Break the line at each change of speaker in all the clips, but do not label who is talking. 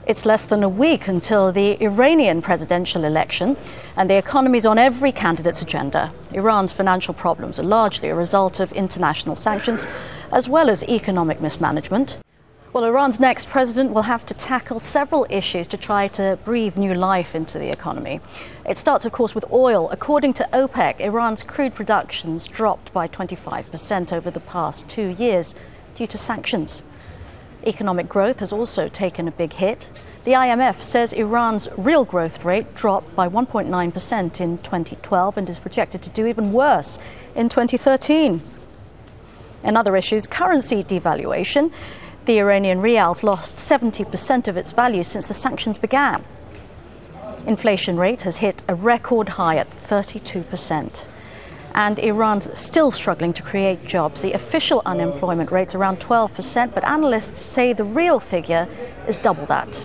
It's less than a week until the Iranian presidential election, and the economy is on every candidate's agenda. Iran's financial problems are largely a result of international sanctions, as well as economic mismanagement. Well, Iran's next president will have to tackle several issues to try to breathe new life into the economy. It starts, of course, with oil. According to OPEC, Iran's crude production's dropped by 25% over the past 2 years due to sanctions. Economic growth has also taken a big hit. The IMF says Iran's real growth rate dropped by 1.9% in 2012 and is projected to do even worse in 2013. In other issues, currency devaluation. The Iranian rial's lost 70% of its value since the sanctions began. Inflation rate has hit a record high at 32%. And Iran's still struggling to create jobs. The official unemployment rate's around 12%, but analysts say the real figure is double that.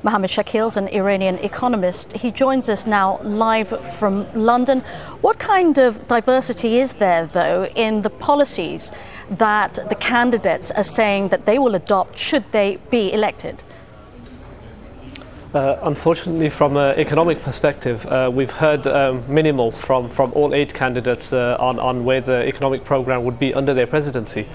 Mohammed Shakeel is an Iranian economist. He joins us now live from London. What kind of diversity is there, though, in the policies that the candidates are saying that they will adopt should they be elected?
Unfortunately, from an economic perspective, we've heard minimal from all 8 candidates on where the economic program would be under their presidency.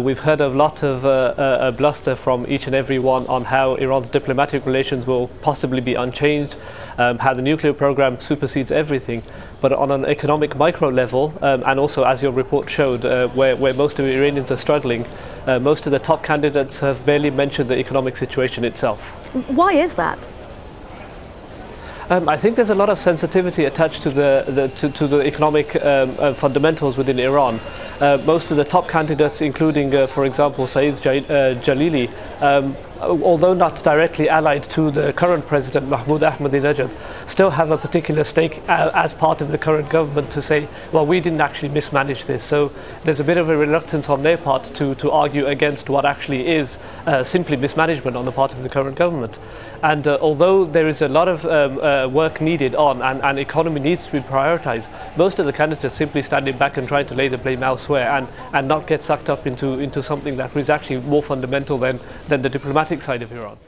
We've heard a lot of bluster from each and every one on how Iran's diplomatic relations will possibly be unchanged, how the nuclear program supersedes everything. But on an economic micro level, and also as your report showed, where most of the Iranians are struggling, most of the top candidates have barely mentioned the economic situation itself.
Why is that?
I think there's a lot of sensitivity attached to the economic fundamentals within Iran. Most of the top candidates, including, for example, Saeed Jalili, although not directly allied to the current president, Mahmoud Ahmadinejad, still have a particular stake as part of the current government to say, well, we didn't actually mismanage this. So there's a bit of a reluctance on their part to argue against what actually is simply mismanagement on the part of the current government. And although there is a lot of work needed on and economy needs to be prioritized, most of the candidates are simply standing back and trying to lay the blame elsewhere and not get sucked up into something that is actually more fundamental than the diplomatic side of Iran.